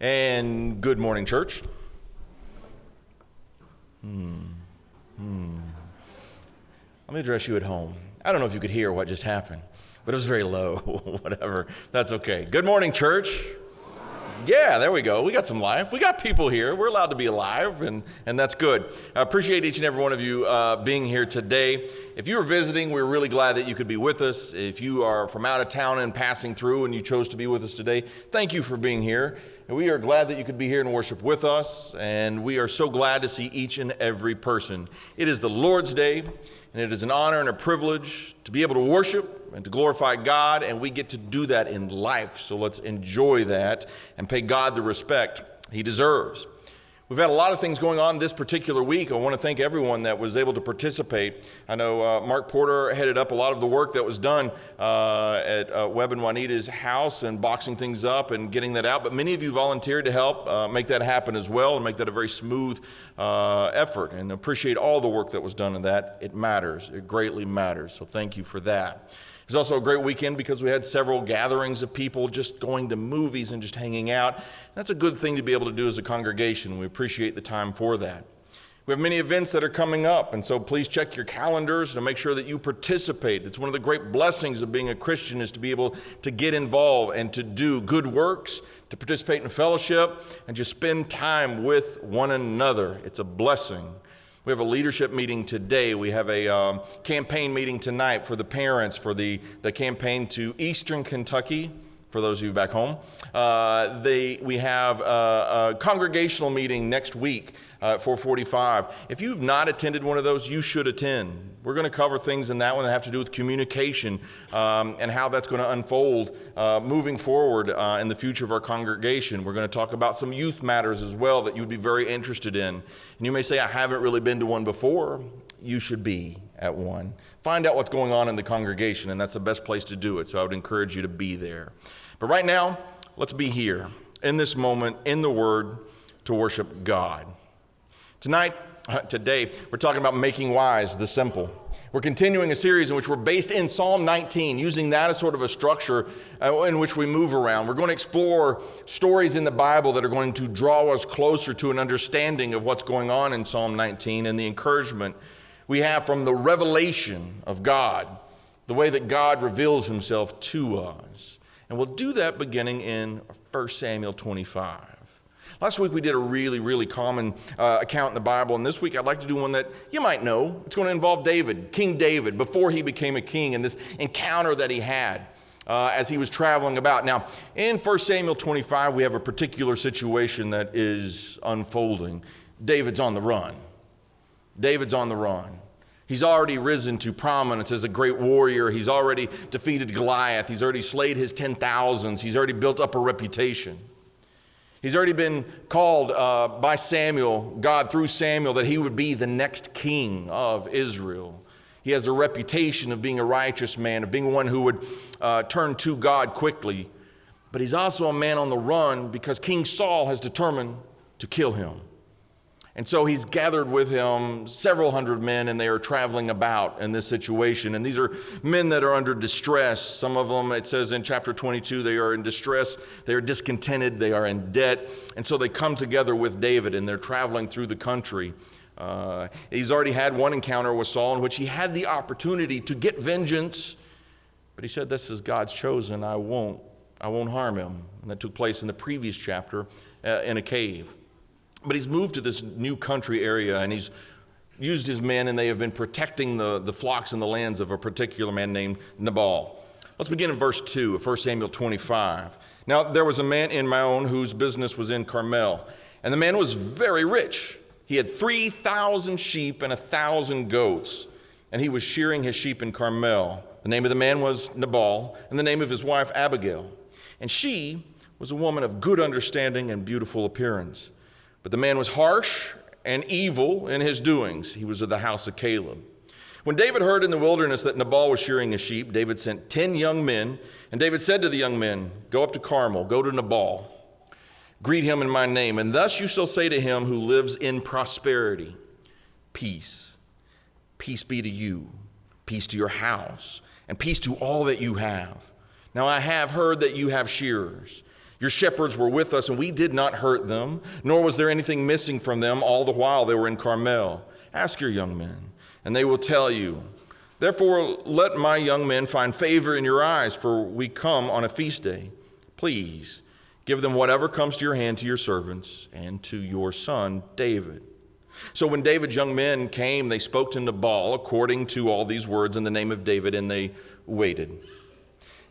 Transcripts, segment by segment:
And good morning, church. Let me address you at home. I don't know if you could hear what just happened, but it was very low. Whatever. That's okay. Good morning, church. Yeah, there we go. We got some life. We got people here. We're allowed to be alive, and that's good. I appreciate each and every one of you being here today. If you are visiting, we're really glad that you could be with us. If you are from out of town and passing through and you chose to be with us today, thank you for being here. And we are glad that you could be here and worship with us, and we are so glad to see each and every person. It is the Lord's Day, and it is an honor and a privilege to be able to worship and to glorify God, and we get to do that in life. So let's enjoy that and pay God the respect he deserves. We've had a lot of things going on this particular week. I want to thank everyone that was able to participate. I know Mark Porter headed up a lot of the work that was done at Webb and Juanita's house and boxing things up and getting that out. But many of you volunteered to help make that happen as well and make that a very smooth effort, and appreciate all the work that was done in that. It matters. It greatly matters. So thank you for that. It was also a great weekend because we had several gatherings of people just going to movies and just hanging out. That's a good thing to be able to do as a congregation. We appreciate the time for that. We have many events that are coming up, and so please check your calendars to make sure that you participate. It's one of the great blessings of being a Christian is to be able to get involved and to do good works, to participate in fellowship, and just spend time with one another. It's a blessing. We have a leadership meeting today. We have a campaign meeting tonight for the parents for the campaign to Eastern Kentucky, for those of you back home. We have a congregational meeting next week at 4:45. If you've not attended one of those, you should attend. We're going to cover things in that one that have to do with communication and how that's going to unfold moving forward in the future of our congregation. We're going to talk about some youth matters as well that you would be very interested in. And you may say, I haven't really been to one before. You should be at one. Find out what's going on in the congregation, and that's the best place to do it. So I would encourage you to be there. But right now, let's be here in this moment in the Word to worship God. Today, we're talking about making wise the simple. We're continuing a series in which we're based in Psalm 19, using that as sort of a structure in which we move around. We're going to explore stories in the Bible that are going to draw us closer to an understanding of what's going on in Psalm 19 and the encouragement we have from the revelation of God, the way that God reveals himself to us. And we'll do that beginning in 1 Samuel 25. Last week we did a really common account in the Bible, and this week I'd like to do one that you might know. It's going to involve David, King David, before he became a king, and this encounter that he had as he was traveling about. Now, in 1 Samuel 25, we have a particular situation that is unfolding. David's on the run. David's on the run. He's already risen to prominence as a great warrior. He's already defeated Goliath. He's already slayed his 10,000s. He's already built up a reputation. He's already been called by Samuel, God through Samuel, that he would be the next king of Israel. He has a reputation of being a righteous man, of being one who would turn to God quickly. But he's also a man on the run because King Saul has determined to kill him. And so he's gathered with him several hundred men, and they are traveling about in this situation. And these are men that are under distress. Some of them, it says in chapter 22, they are in distress, they are discontented, they are in debt. And so they come together with David, and they're traveling through the country. He's already had one encounter with Saul in which he had the opportunity to get vengeance. But he said, this is God's chosen, I won't harm him. And that took place in the previous chapter in a cave. But he's moved to this new country area, and he's used his men, and they have been protecting the flocks and the lands of a particular man named Nabal. Let's begin in verse 2 of 1 Samuel 25. Now, there was a man in Maon whose business was in Carmel, and the man was very rich. He had 3,000 sheep and 1,000 goats, and he was shearing his sheep in Carmel. The name of the man was Nabal, and the name of his wife Abigail. And she was a woman of good understanding and beautiful appearance. But the man was harsh and evil in his doings. He was of the house of Caleb. When David heard in the wilderness that Nabal was shearing his sheep, David sent 10 young men. And David said to the young men, go up to Carmel, go to Nabal, greet him in my name. And thus you shall say to him who lives in prosperity, peace. Peace be to you, peace to your house, and peace to all that you have. Now I have heard that you have shearers. Your shepherds were with us, and we did not hurt them, nor was there anything missing from them all the while they were in Carmel. Ask your young men, and they will tell you. Therefore, let my young men find favor in your eyes, for we come on a feast day. Please give them whatever comes to your hand to your servants and to your son David." So when David's young men came, they spoke to Nabal according to all these words in the name of David, and they waited.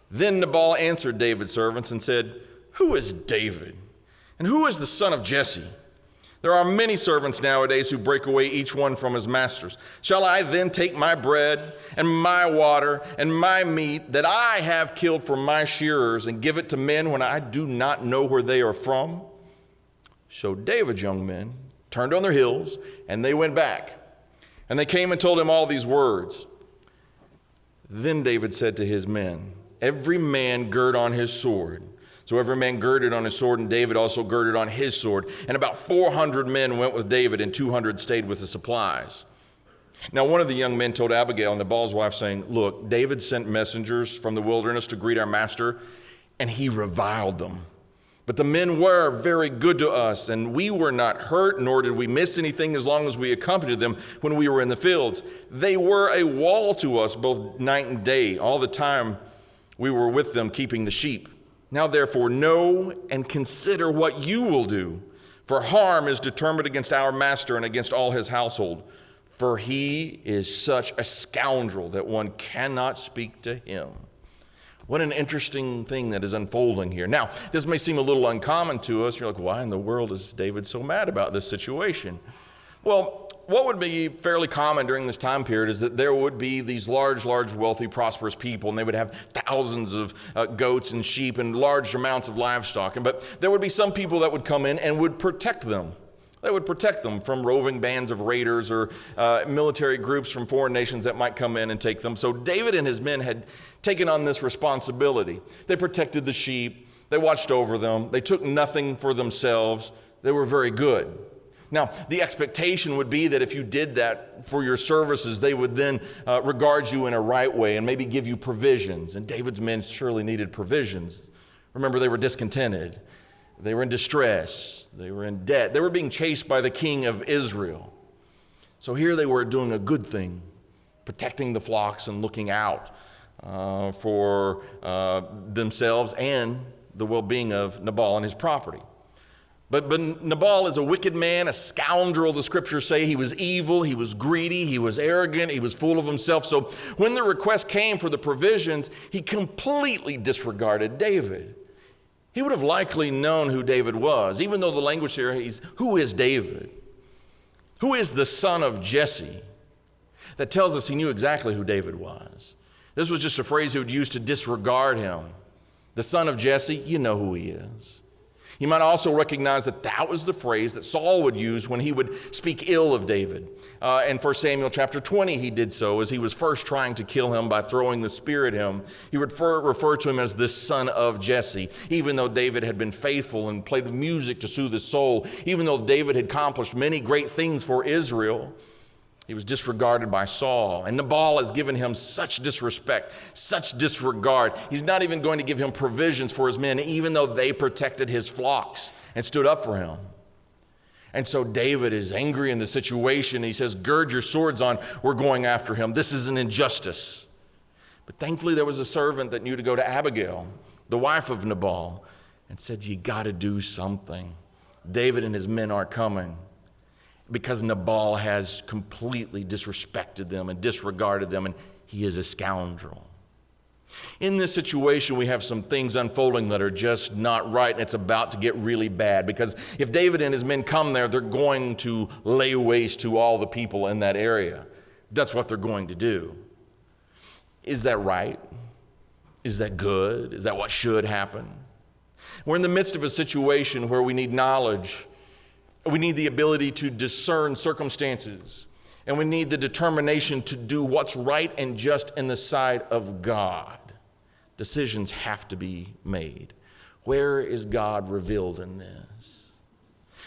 Then Nabal answered David's servants and said, "Who is David? And who is the son of Jesse? There are many servants nowadays who break away each one from his masters. Shall I then take my bread and my water and my meat that I have killed for my shearers and give it to men when I do not know where they are from?" So David's young men turned on their heels, and they went back. And they came and told him all these words. Then David said to his men, "Every man gird on his sword." So every man girded on his sword, and David also girded on his sword. And about 400 men went with David, and 200 stayed with the supplies. Now one of the young men told Abigail, Nabal's wife, saying, "Look, David sent messengers from the wilderness to greet our master, and he reviled them. But the men were very good to us, and we were not hurt, nor did we miss anything as long as we accompanied them when we were in the fields. They were a wall to us both night and day, all the time we were with them keeping the sheep. Now therefore know and consider what you will do, for harm is determined against our master and against all his household, for he is such a scoundrel that one cannot speak to him." What an interesting thing that is unfolding here. Now, this may seem a little uncommon to us. You're like, why in the world is David so mad about this situation? Well, what would be fairly common during this time period is that there would be these large, wealthy, prosperous people, and they would have thousands of goats and sheep and large amounts of livestock. But there would be some people that would come in and would protect them. They would protect them from roving bands of raiders or military groups from foreign nations that might come in and take them. So David and his men had taken on this responsibility. They protected the sheep. They watched over them. They took nothing for themselves. They were very good. Now, the expectation would be that if you did that for your services, they would then regard you in a right way and maybe give you provisions. And David's men surely needed provisions. Remember, they were discontented. They were in distress. They were in debt. They were being chased by the king of Israel. So here they were doing a good thing, protecting the flocks and looking out for themselves and the well-being of Nabal and his property. But Nabal is a wicked man, a scoundrel, the scriptures say. He was evil, he was greedy, he was arrogant, he was full of himself. So when the request came for the provisions, he completely disregarded David. He would have likely known who David was, even though the language here is, who is David? Who is the son of Jesse? That tells us he knew exactly who David was. This was just a phrase he would use to disregard him. The son of Jesse, you know who he is. You might also recognize that that was the phrase that Saul would use when he would speak ill of David. In 1 Samuel chapter 20, he did so as he was first trying to kill him by throwing the spear at him. He would refer to him as this son of Jesse, even though David had been faithful and played music to soothe his soul, even though David had accomplished many great things for Israel. He was disregarded by Saul, and Nabal has given him such disrespect, such disregard. He's not even going to give him provisions for his men, even though they protected his flocks and stood up for him. And so David is angry in the situation. He says, "Gird your swords on, we're going after him. This is an injustice." But thankfully there was a servant that knew to go to Abigail, the wife of Nabal, and said, "You got to do something. David and his men are coming." Because Nabal has completely disrespected them and disregarded them, and he is a scoundrel. In this situation, we have some things unfolding that are just not right, and it's about to get really bad. Because if David and his men come there, they're going to lay waste to all the people in that area. That's what they're going to do. Is that right? Is that good? Is that what should happen? We're in the midst of a situation where we need knowledge. We need the ability to discern circumstances, and we need the determination to do what's right and just in the sight of God. Decisions have to be made. Where is God revealed in this?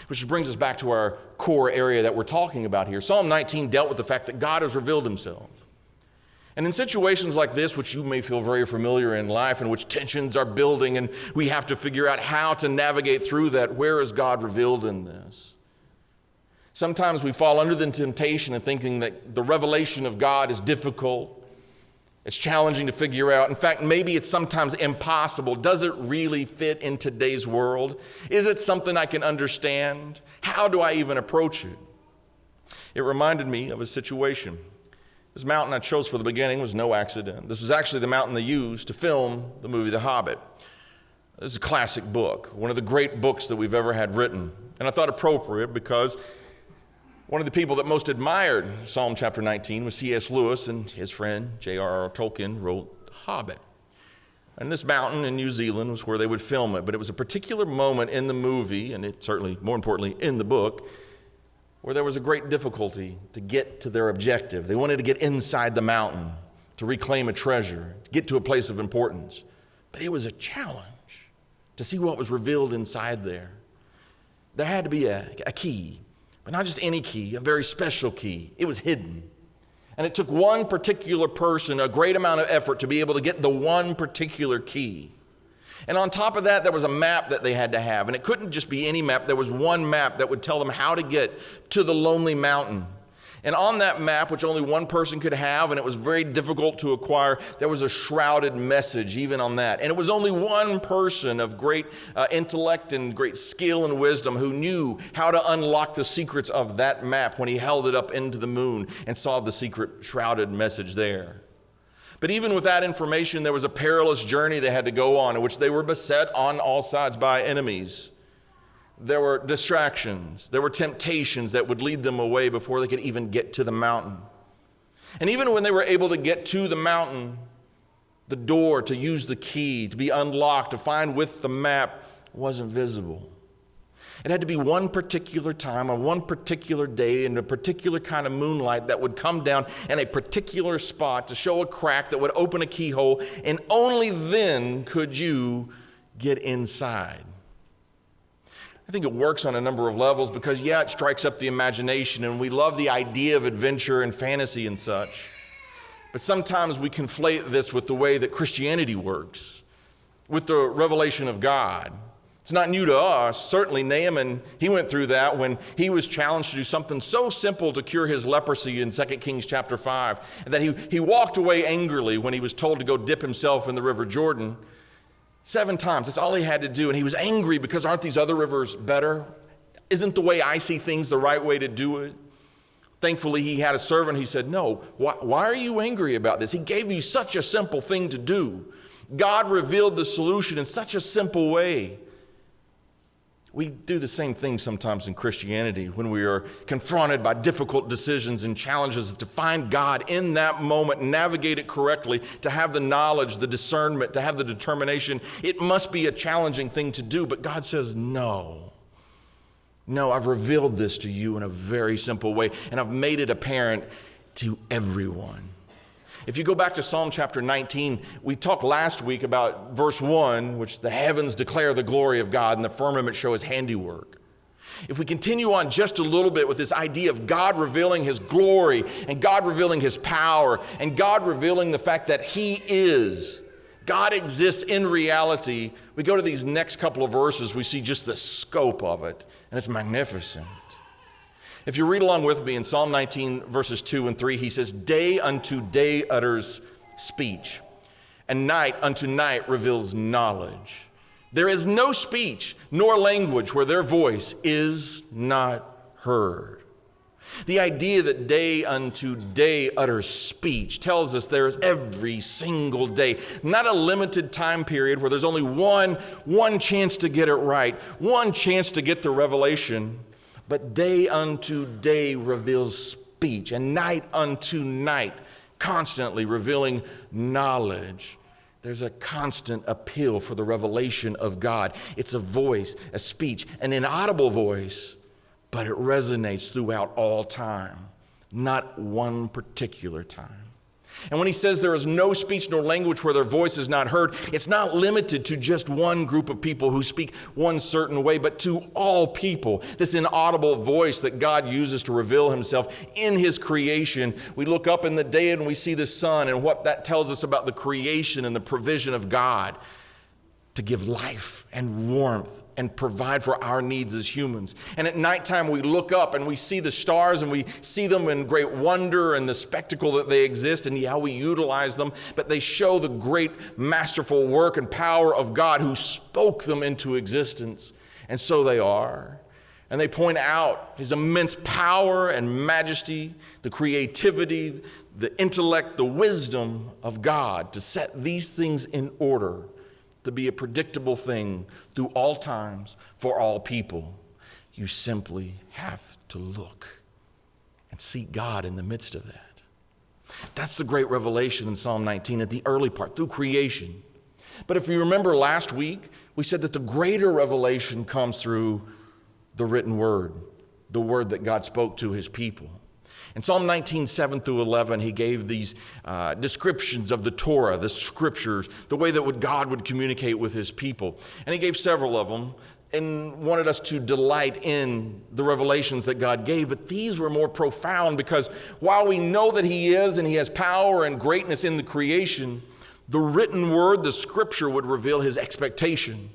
Which brings us back to our core area that we're talking about here. Psalm 19 dealt with the fact that God has revealed himself. And in situations like this, which you may feel very familiar in life, in which tensions are building and we have to figure out how to navigate through that, where is God revealed in this? Sometimes we fall under the temptation of thinking that the revelation of God is difficult. It's challenging to figure out. In fact, maybe it's sometimes impossible. Does it really fit in today's world? Is it something I can understand? How do I even approach it? It reminded me of a situation. This mountain I chose for the beginning was no accident. This was actually the mountain they used to film the movie The Hobbit. This is a classic book, one of the great books that we've ever had written. And I thought appropriate because one of the people that most admired Psalm chapter 19 was C.S. Lewis, and his friend J.R.R. Tolkien wrote The Hobbit. And this mountain in New Zealand was where they would film it, but it was a particular moment in the movie, and it certainly, more importantly, in the book, where there was a great difficulty to get to their objective. They wanted to get inside the mountain, to reclaim a treasure, to get to a place of importance. But it was a challenge to see what was revealed inside there. There had to be a key, but not just any key, a very special key. It was hidden. And it took one particular person a great amount of effort to be able to get the one particular key. And on top of that, there was a map that they had to have. And it couldn't just be any map. There was one map that would tell them how to get to the lonely mountain. And on that map, which only one person could have, and it was very difficult to acquire, there was a shrouded message even on that. And it was only one person of great intellect and great skill and wisdom who knew how to unlock the secrets of that map when he held it up into the moon and saw the secret shrouded message there. But even with that information, there was a perilous journey they had to go on in which they were beset on all sides by enemies. There were distractions. There were temptations that would lead them away before they could even get to the mountain. And even when they were able to get to the mountain, the door to use the key, to be unlocked, to find with the map, wasn't visible. It had to be one particular time on one particular day in a particular kind of moonlight that would come down in a particular spot to show a crack that would open a keyhole, and only then could you get inside. I think it works on a number of levels because, it strikes up the imagination, and we love the idea of adventure and fantasy and such. But sometimes we conflate this with the way that Christianity works, with the revelation of God. It's not new to us. Certainly Naaman, he went through that when he was challenged to do something so simple to cure his leprosy in 2 Kings chapter 5, that he walked away angrily when he was told to go dip himself in the river Jordan 7 times. That's all he had to do. And he was angry because aren't these other rivers better? Isn't the way I see things the right way to do it? Thankfully, he had a servant. He said, no, why are you angry about this? He gave you such a simple thing to do. God revealed the solution in such a simple way. We do the same thing sometimes in Christianity when we are confronted by difficult decisions and challenges to find God in that moment, navigate it correctly, to have the knowledge, the discernment, to have the determination. It must be a challenging thing to do, but God says, no, I've revealed this to you in a very simple way, and I've made it apparent to everyone. If you go back to Psalm chapter 19, we talked last week about verse 1, which the heavens declare the glory of God and the firmament show his handiwork. If we continue on just a little bit with this idea of God revealing his glory and God revealing his power and God revealing the fact that he is, God exists in reality, we go to these next couple of verses, we see just the scope of it, and it's magnificent. If you read along with me in Psalm 19, verses 2 and 3, he says, day unto day utters speech, and night unto night reveals knowledge. There is no speech nor language where their voice is not heard. The idea that day unto day utters speech tells us there is every single day, not a limited time period where there's only one chance to get it right, one chance to get the revelation. But day unto day reveals speech, and night unto night, constantly revealing knowledge. There's a constant appeal for the revelation of God. It's a voice, a speech, an inaudible voice, but it resonates throughout all time, not one particular time. And when he says there is no speech nor language where their voice is not heard, it's not limited to just one group of people who speak one certain way, but to all people. This inaudible voice that God uses to reveal himself in his creation. We look up in the day and we see the sun and what that tells us about the creation and the provision of God to give life and warmth and provide for our needs as humans. And at nighttime, we look up and we see the stars and we see them in great wonder and the spectacle that they exist and how we utilize them. But they show the great masterful work and power of God who spoke them into existence. And so they are. And they point out his immense power and majesty, the creativity, the intellect, the wisdom of God to set these things in order, to be a predictable thing through all times for all people. You simply have to look and seek God in the midst of that. That's the great revelation in Psalm 19 at the early part, through creation. But if you remember last week, we said that the greater revelation comes through the written word, the word that God spoke to his people. In Psalm 19, 7 through 11, he gave these descriptions of the Torah, the scriptures, the way that God would communicate with his people. And he gave several of them and wanted us to delight in the revelations that God gave. But these were more profound because while we know that he is and he has power and greatness in the creation, the written word, the scripture, would reveal his expectation,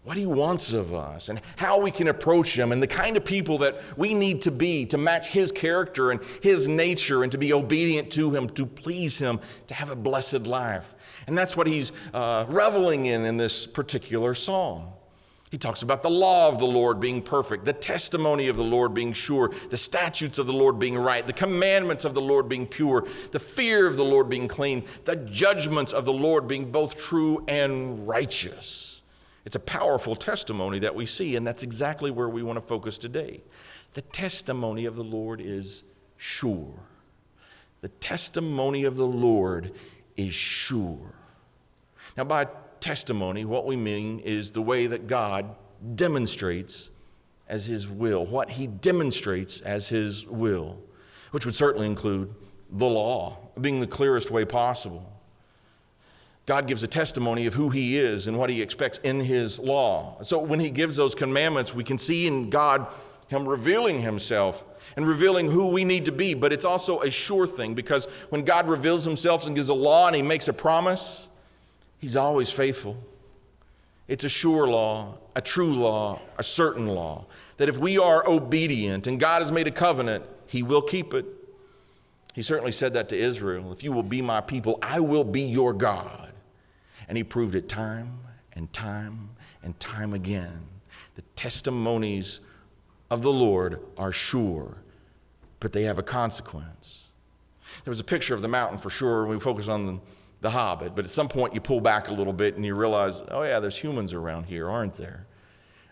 what he wants of us and how we can approach him and the kind of people that we need to be to match his character and his nature and to be obedient to him, to please him, to have a blessed life. And that's what he's reveling in this particular psalm. He talks about the law of the Lord being perfect, the testimony of the Lord being sure, the statutes of the Lord being right, the commandments of the Lord being pure, the fear of the Lord being clean, the judgments of the Lord being both true and righteous. It's a powerful testimony that we see, and that's exactly where we want to focus today. The testimony of the Lord is sure. The testimony of the Lord is sure. Now, by testimony, what we mean is the way that God demonstrates as his will, what he demonstrates as his will, which would certainly include the law being the clearest way possible. God gives a testimony of who he is and what he expects in his law. So when he gives those commandments, we can see in God him revealing himself and revealing who we need to be. But it's also a sure thing because when God reveals himself and gives a law and he makes a promise, he's always faithful. It's a sure law, a true law, a certain law, that if we are obedient and God has made a covenant, he will keep it. He certainly said that to Israel. If you will be my people, I will be your God. And he proved it time and time and time again. The testimonies of the Lord are sure, but they have a consequence. There was a picture of the mountain for sure when we focus on the Hobbit, but at some point you pull back a little bit and you realize, oh yeah, there's humans around here, aren't there?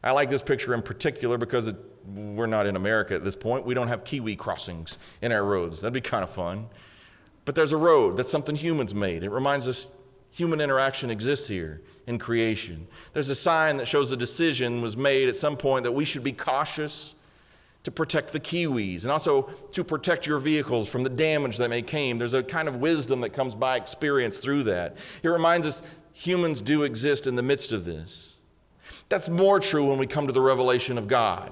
I like this picture in particular because we're not in America at this point. We don't have Kiwi crossings in our roads. That'd be kind of fun. But there's a road that's something humans made. It reminds us human interaction exists here in creation. There's a sign that shows a decision was made at some point that we should be cautious to protect the Kiwis and also to protect your vehicles from the damage that may come. There's a kind of wisdom that comes by experience through that. It reminds us humans do exist in the midst of this. That's more true when we come to the revelation of God.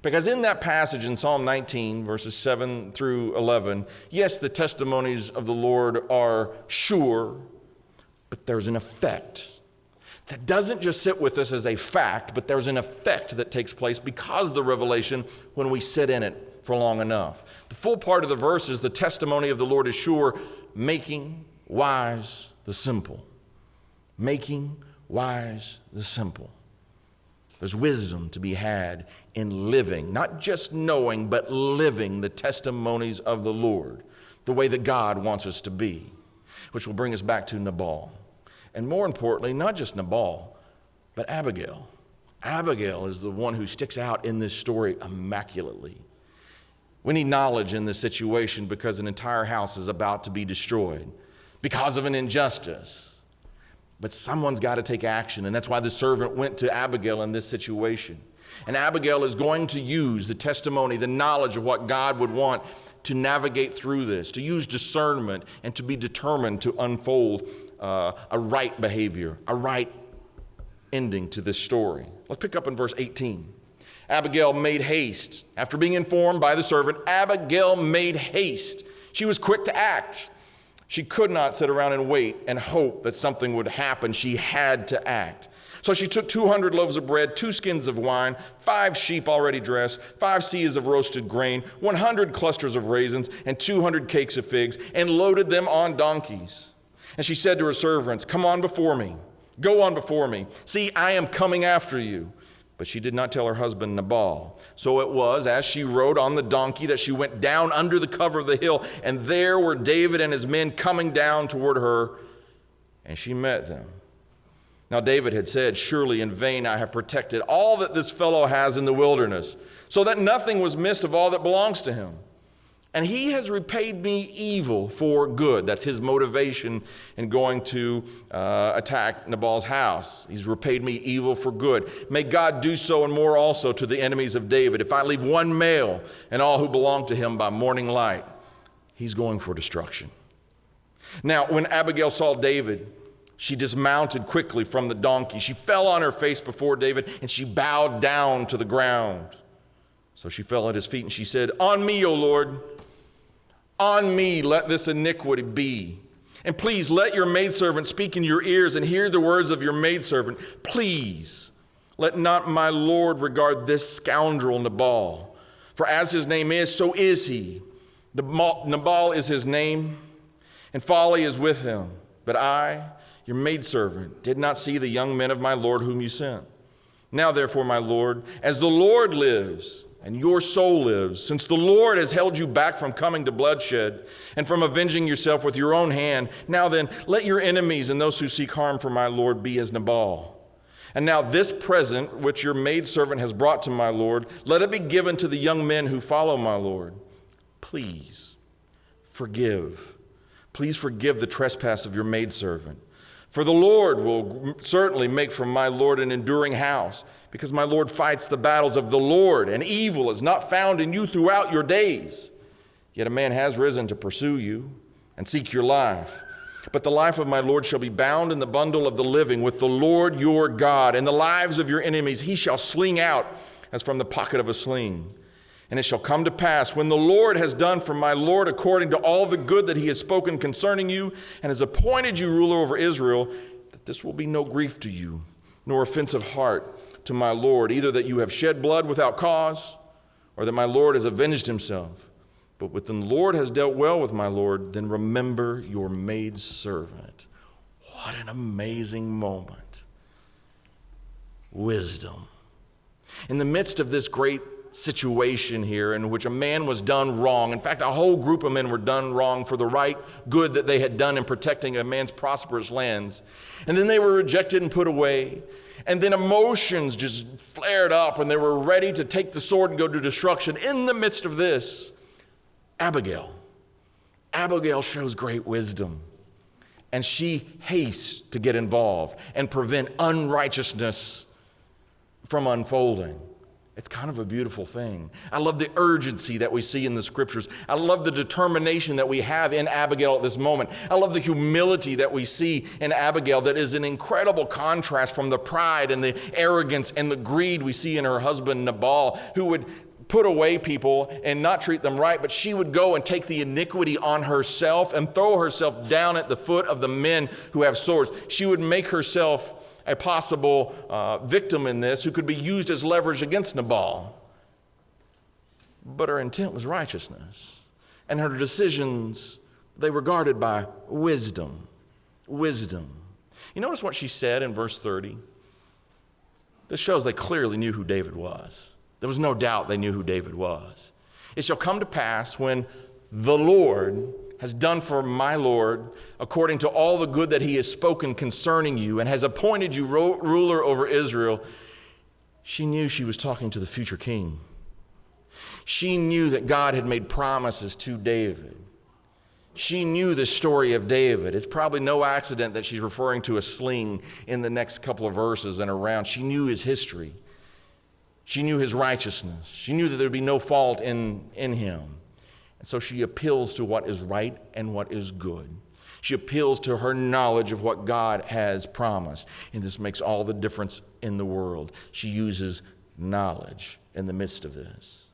Because in that passage in Psalm 19, verses 7 through 11, yes, the testimonies of the Lord are sure, but there's an effect that doesn't just sit with us as a fact, but there's an effect that takes place because of the revelation when we sit in it for long enough. The full part of the verse is the testimony of the Lord is sure, making wise the simple. Making wise the simple. There's wisdom to be had in living, not just knowing, but living the testimonies of the Lord, the way that God wants us to be, which will bring us back to Nabal. And more importantly, not just Nabal, but Abigail. Abigail is the one who sticks out in this story immaculately. We need knowledge in this situation because an entire house is about to be destroyed because of an injustice. But someone's got to take action, and that's why the servant went to Abigail in this situation. And Abigail is going to use the testimony, the knowledge of what God would want to navigate through this, to use discernment, and to be determined to unfold a right behavior, a right ending to this story. Let's pick up in verse 18. Abigail made haste. After being informed by the servant, Abigail made haste. She was quick to act. She could not sit around and wait and hope that something would happen. She had to act. So she took 200 loaves of bread, 2 skins of wine, 5 sheep already dressed, 5 seahs of roasted grain, 100 clusters of raisins, and 200 cakes of figs, and loaded them on donkeys. And she said to her servants, "Come on before me. Go on before me. See, I am coming after you." But she did not tell her husband Nabal. So it was, as she rode on the donkey, that she went down under the cover of the hill, and there were David and his men coming down toward her, and she met them. Now David had said, "Surely in vain I have protected all that this fellow has in the wilderness, so that nothing was missed of all that belongs to him. And he has repaid me evil for good." That's his motivation in going to attack Nabal's house. He's repaid me evil for good. May God do so and more also to the enemies of David. If I leave one male and all who belong to him by morning light, he's going for destruction. Now, when Abigail saw David, she dismounted quickly from the donkey. She fell on her face before David, and she bowed down to the ground. So she fell at his feet, and she said, "On me, O Lord, on me let this iniquity be. And please let your maidservant speak in your ears and hear the words of your maidservant. Please let not my Lord regard this scoundrel Nabal. For as his name is, so is he. Nabal is his name, and folly is with him. But I, your maidservant, did not see the young men of my Lord whom you sent. Now therefore, my Lord, as the Lord lives, and your soul lives, since the Lord has held you back from coming to bloodshed and from avenging yourself with your own hand, now then, let your enemies and those who seek harm for my Lord be as Nabal. And now this present which your maidservant has brought to my Lord, let it be given to the young men who follow my Lord. Please forgive. Please forgive the trespass of your maidservant. For the Lord will certainly make from my Lord an enduring house, because my Lord fights the battles of the Lord, and evil is not found in you throughout your days. Yet a man has risen to pursue you and seek your life. But the life of my Lord shall be bound in the bundle of the living with the Lord your God, and the lives of your enemies he shall sling out as from the pocket of a sling. And it shall come to pass, when the Lord has done for my Lord according to all the good that he has spoken concerning you, and has appointed you ruler over Israel, that this will be no grief to you, nor offense of heart to my Lord, either that you have shed blood without cause, or that my Lord has avenged himself. But when the Lord has dealt well with my Lord, then remember your maidservant." What an amazing moment. Wisdom. In the midst of this great situation here in which a man was done wrong, in fact, a whole group of men were done wrong for the right good that they had done in protecting a man's prosperous lands, and then they were rejected and put away. And then emotions just flared up and they were ready to take the sword and go to destruction. In the midst of this, Abigail shows great wisdom. And she hastes to get involved and prevent unrighteousness from unfolding. It's kind of a beautiful thing. I love the urgency that we see in the scriptures. I love the determination that we have in Abigail at this moment. I love the humility that we see in Abigail that is an incredible contrast from the pride and the arrogance and the greed we see in her husband Nabal, who would put away people and not treat them right, but she would go and take the iniquity on herself and throw herself down at the foot of the men who have swords. She would make herself a possible victim in this who could be used as leverage against Nabal. But her intent was righteousness, and her decisions, they were guarded by wisdom. Wisdom. You notice what she said in verse 30? This shows they clearly knew who David was. There was no doubt they knew who David was. It shall come to pass when the Lord has done for my Lord according to all the good that he has spoken concerning you and has appointed you ruler over Israel. She knew she was talking to the future king. She knew that God had made promises to David. She knew the story of David. It's probably no accident that she's referring to a sling in the next couple of verses and around. She knew his history. She knew his righteousness. She knew that there would be no fault in him. And so she appeals to what is right and what is good. She appeals to her knowledge of what God has promised. And this makes all the difference in the world. She uses knowledge in the midst of this.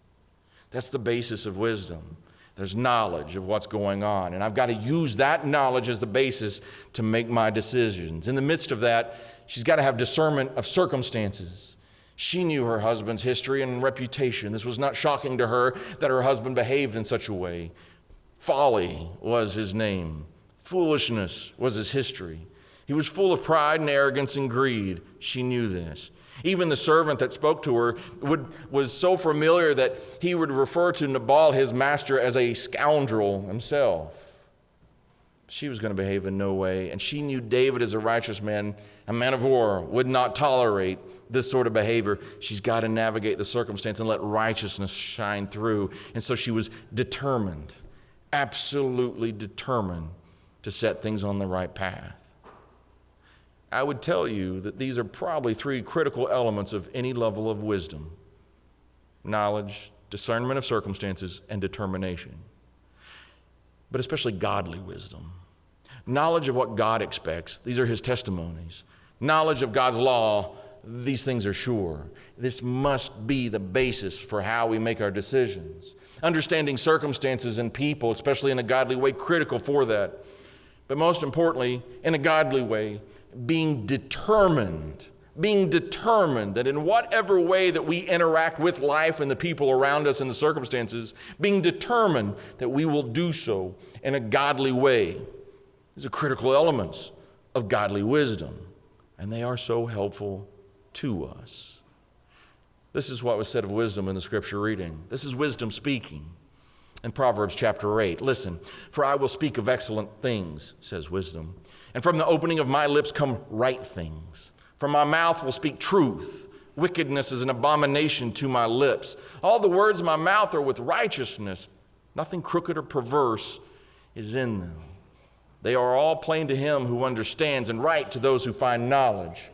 That's the basis of wisdom. There's knowledge of what's going on. And I've got to use that knowledge as the basis to make my decisions. In the midst of that, she's got to have discernment of circumstances. She knew her husband's history and reputation. This was not shocking to her that her husband behaved in such a way. Folly was his name. Foolishness was his history. He was full of pride and arrogance and greed. She knew this. Even the servant that spoke to her was so familiar that he would refer to Nabal, his master, as a scoundrel himself. She was going to behave in no way, and she knew David as a righteous man, a man of war, would not tolerate this sort of behavior. She's got to navigate the circumstance and let righteousness shine through. And so she was determined, absolutely determined to set things on the right path. I would tell you that these are probably three critical elements of any level of wisdom: knowledge, discernment of circumstances, and determination. But especially godly wisdom. Knowledge of what God expects. These are his testimonies. Knowledge of God's law. These things are sure. This must be the basis for how we make our decisions. Understanding circumstances and people, especially in a godly way, critical for that. But most importantly, in a godly way, being determined that in whatever way that we interact with life and the people around us and the circumstances, being determined that we will do so in a godly way. These are critical elements of godly wisdom, and they are so helpful to us. This is what was said of wisdom in the scripture reading. This is wisdom speaking in Proverbs chapter 8. Listen, for I will speak of excellent things, says wisdom, and from the opening of my lips come right things. From my mouth will speak truth. Wickedness is an abomination to my lips. All the words of my mouth are with righteousness. Nothing crooked or perverse is in them. They are all plain to him who understands, and right to those who find knowledge.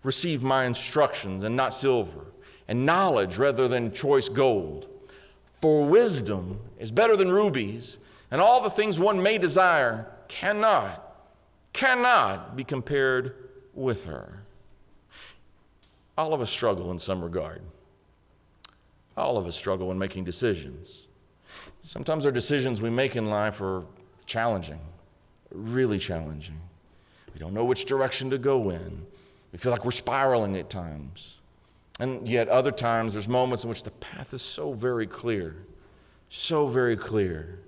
Receive my instructions and not silver, and knowledge rather than choice gold. For wisdom is better than rubies, and all the things one may desire cannot be compared with her. All of us struggle in some regard. All of us struggle when making decisions. Sometimes our decisions we make in life are challenging, really challenging. We don't know which direction to go in. We feel like we're spiraling at times. And yet other times there's moments in which the path is so very clear, so very clear.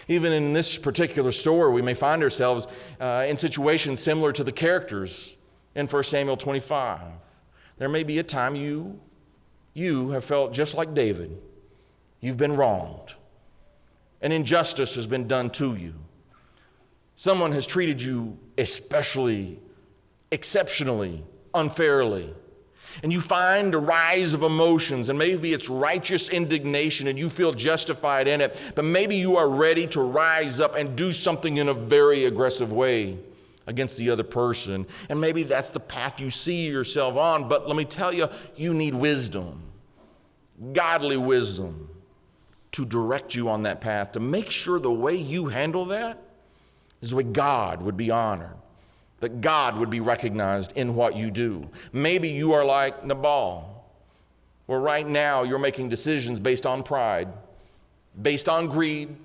Even in this particular story, we may find ourselves in situations similar to the characters in 1 Samuel 25. There may be a time you have felt just like David. You've been wronged. An injustice has been done to you. Someone has treated you especially, exceptionally, unfairly. And you find a rise of emotions, and maybe it's righteous indignation and you feel justified in it, but maybe you are ready to rise up and do something in a very aggressive way against the other person. And maybe that's the path you see yourself on, but let me tell you, you need wisdom, godly wisdom, to direct you on that path, to make sure the way you handle that is the way God would be honored, that God would be recognized in what you do. Maybe you are like Nabal, where right now you're making decisions based on pride, based on greed,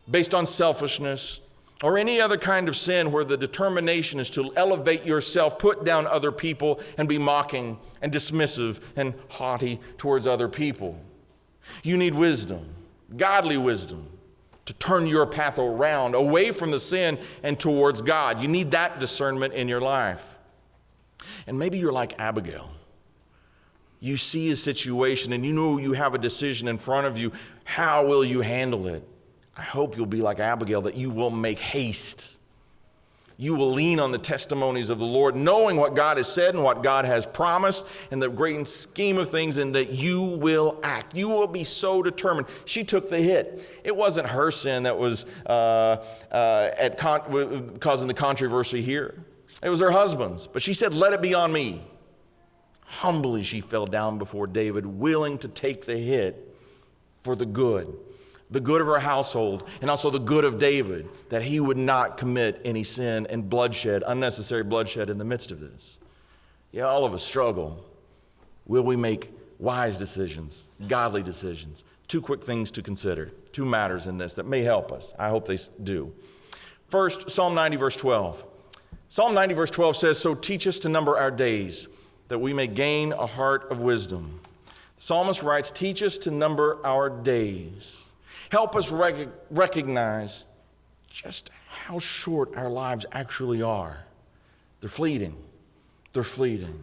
based on selfishness, or any other kind of sin where the determination is to elevate yourself, put down other people, and be mocking and dismissive and haughty towards other people. You need wisdom, godly wisdom, to turn your path around, away from the sin and towards God. You need that discernment in your life. And maybe you're like Abigail. You see a situation and you know you have a decision in front of you. How will you handle it? I hope you'll be like Abigail, that you will make haste. You will lean on the testimonies of the Lord, knowing what God has said and what God has promised in the great scheme of things, and that you will act. You will be so determined. She took the hit. It wasn't her sin that was causing the controversy here. It was her husband's. But she said, "Let it be on me." Humbly she fell down before David, willing to take the hit for the good the good of our household, and also the good of David, that he would not commit any sin and bloodshed, unnecessary bloodshed in the midst of this. Yeah, all of us struggle. Will we make wise decisions, godly decisions? Two quick things to consider, two matters in this that may help us. I hope they do. First, Psalm 90, verse 12. Psalm 90, verse 12 says, "So teach us to number our days, that we may gain a heart of wisdom." The psalmist writes, teach us to number our days. Help us recognize just how short our lives actually are. They're fleeting. They're fleeting.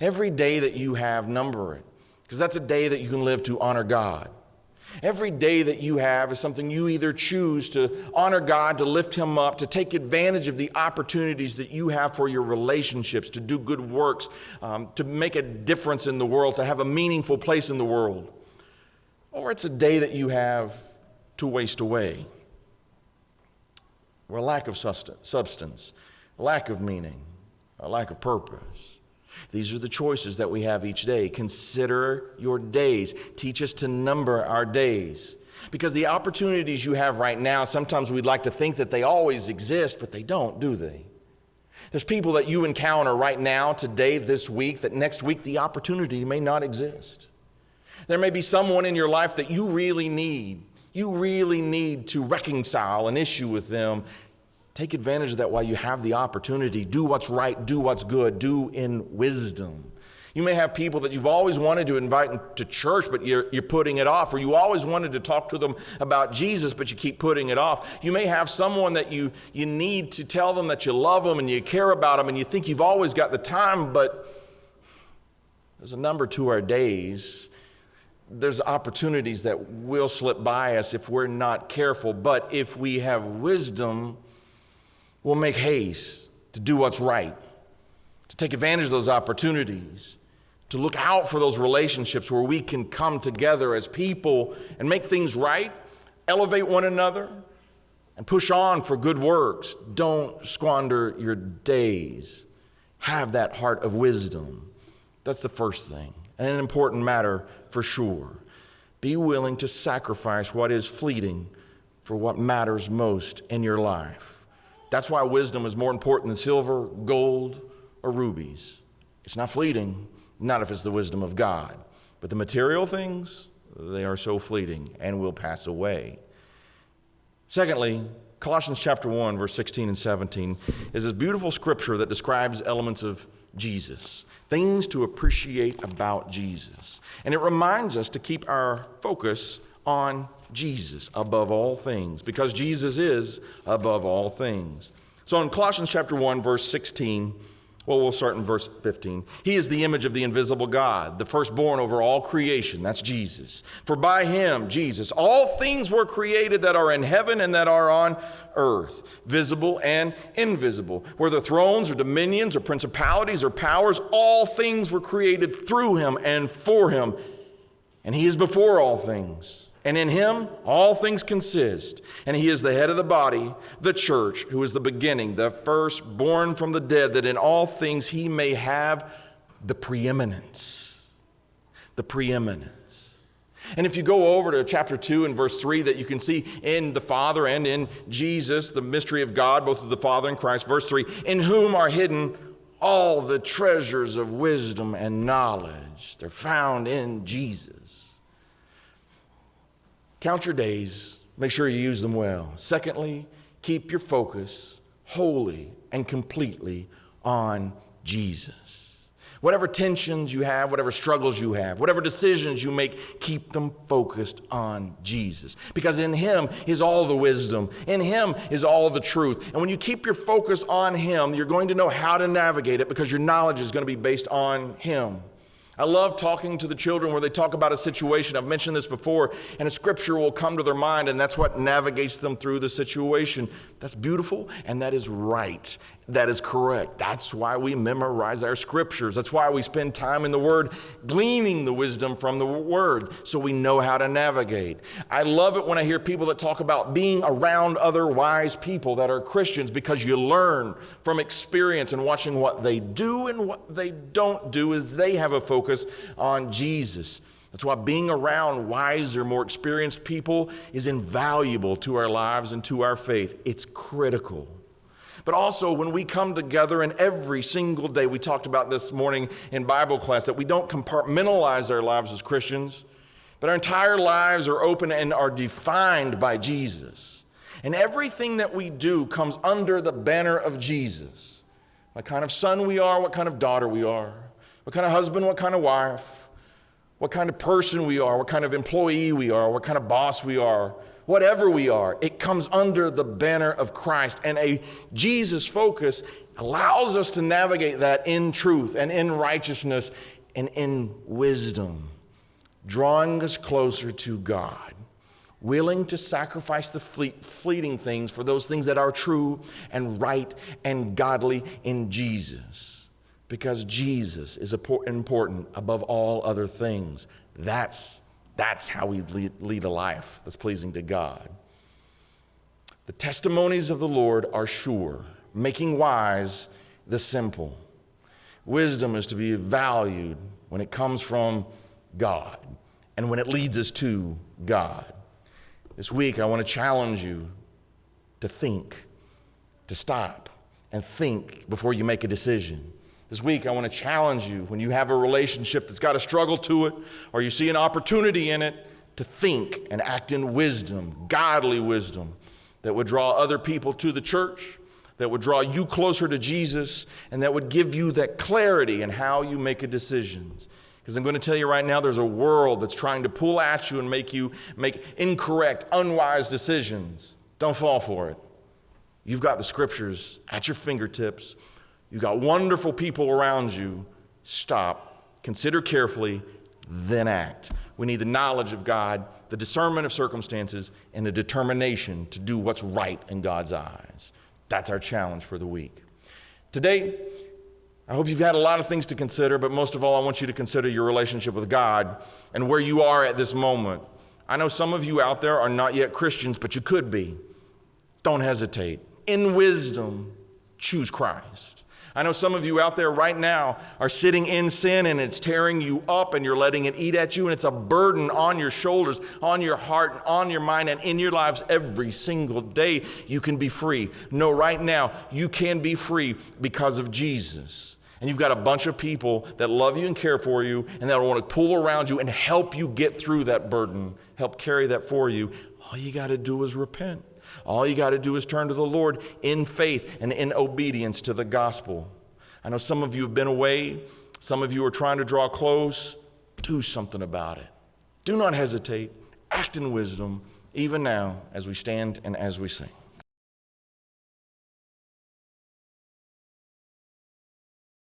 Every day that you have, number it, because that's a day that you can live to honor God. Every day that you have is something you either choose to honor God, to lift Him up, to take advantage of the opportunities that you have for your relationships, to do good works, to make a difference in the world, to have a meaningful place in the world. Or it's a day that you have to waste away. Or a lack of substance, a lack of meaning, a lack of purpose. These are the choices that we have each day. Consider your days. Teach us to number our days. Because the opportunities you have right now, sometimes we'd like to think that they always exist, but they don't, do they? There's people that you encounter right now, today, this week, that next week the opportunity may not exist. There may be someone in your life that you really need. You really need to reconcile an issue with them. Take advantage of that while you have the opportunity. Do what's right, do what's good, do in wisdom. You may have people that you've always wanted to invite to church, but you're putting it off, or you always wanted to talk to them about Jesus, but you keep putting it off. You may have someone that you need to tell them that you love them and you care about them and you think you've always got the time, but there's a number to our days. There's opportunities that will slip by us if we're not careful, but if we have wisdom, we'll make haste to do what's right, to take advantage of those opportunities, to look out for those relationships where we can come together as people and make things right, elevate one another, and push on for good works. Don't squander your days. Have that heart of wisdom. That's the first thing, and an important matter for sure. Be willing to sacrifice what is fleeting for what matters most in your life. That's why wisdom is more important than silver, gold, or rubies. It's not fleeting, not if it's the wisdom of God. But the material things, they are so fleeting and will pass away. Secondly, Colossians chapter 1, verse 16 and 17 is this beautiful scripture that describes elements of Jesus, things to appreciate about Jesus. And it reminds us to keep our focus on Jesus above all things, because Jesus is above all things. So in Colossians chapter 1, verse 16, we'll start in verse 15. He is the image of the invisible God, the firstborn over all creation. That's Jesus. For by him, Jesus, all things were created that are in heaven and that are on earth, visible and invisible. Whether thrones or dominions or principalities or powers, all things were created through him and for him. And he is before all things. And in him, all things consist. And he is the head of the body, the church, who is the beginning, the firstborn from the dead, that in all things he may have the preeminence. The preeminence. And if you go over to chapter 2 and verse 3, that you can see in the Father and in Jesus, the mystery of God, both of the Father and Christ. Verse 3, in whom are hidden all the treasures of wisdom and knowledge. They're found in Jesus. Count your days, make sure you use them well. Secondly, keep your focus wholly and completely on Jesus. Whatever tensions you have, whatever struggles you have, whatever decisions you make, keep them focused on Jesus. Because in him is all the wisdom. In him is all the truth. And when you keep your focus on him, you're going to know how to navigate it, because your knowledge is going to be based on him. I love talking to the children where they talk about a situation. I've mentioned this before, and a scripture will come to their mind, and that's what navigates them through the situation. That's beautiful, and that is right. That is correct. That's why we memorize our scriptures. That's why we spend time in the Word, gleaning the wisdom from the Word, so we know how to navigate. I love it when I hear people that talk about being around other wise people that are Christians, because you learn from experience and watching what they do and what they don't do as they have a focus on Jesus. That's why being around wiser, more experienced people is invaluable to our lives and to our faith. It's critical. But also, when we come together and every single day, we talked about this morning in Bible class, that we don't compartmentalize our lives as Christians, but our entire lives are open and are defined by Jesus. And everything that we do comes under the banner of Jesus. What kind of son we are, what kind of daughter we are, what kind of husband, what kind of wife, what kind of person we are, what kind of employee we are, what kind of boss we are. Whatever we are, it comes under the banner of Christ. And a Jesus focus allows us to navigate that in truth and in righteousness and in wisdom, drawing us closer to God, willing to sacrifice the fleeting things for those things that are true and right and godly in Jesus, because Jesus is important above all other things. That's how we lead a life that's pleasing to God. The testimonies of the Lord are sure, making wise the simple. Wisdom is to be valued when it comes from God and when it leads us to God. This week, I want to challenge you to think, to stop and think before you make a decision. This week, I want to challenge you, when you have a relationship that's got a struggle to it, or you see an opportunity in it, to think and act in wisdom, godly wisdom, that would draw other people to the church, that would draw you closer to Jesus, and that would give you that clarity in how you make a decision. Because I'm going to tell you right now, there's a world that's trying to pull at you and make you make incorrect, unwise decisions. Don't fall for it. You've got the scriptures at your fingertips. You've got wonderful people around you. Stop, consider carefully, then act. We need the knowledge of God, the discernment of circumstances, and the determination to do what's right in God's eyes. That's our challenge for the week. Today, I hope you've had a lot of things to consider, but most of all, I want you to consider your relationship with God and where you are at this moment. I know some of you out there are not yet Christians, but you could be. Don't hesitate. In wisdom, choose Christ. I know some of you out there right now are sitting in sin and it's tearing you up and you're letting it eat at you, and it's a burden on your shoulders, on your heart, and on your mind, and in your lives every single day. You can be free. No, right now you can be free because of Jesus. And you've got a bunch of people that love you and care for you and that want to pull around you and help you get through that burden, help carry that for you. All you got to do is repent. All you got to do is turn to the Lord in faith and in obedience to the gospel. I know some of you have been away. Some of you are trying to draw close. Do something about it. Do not hesitate. Act in wisdom, even now as we stand and as we sing.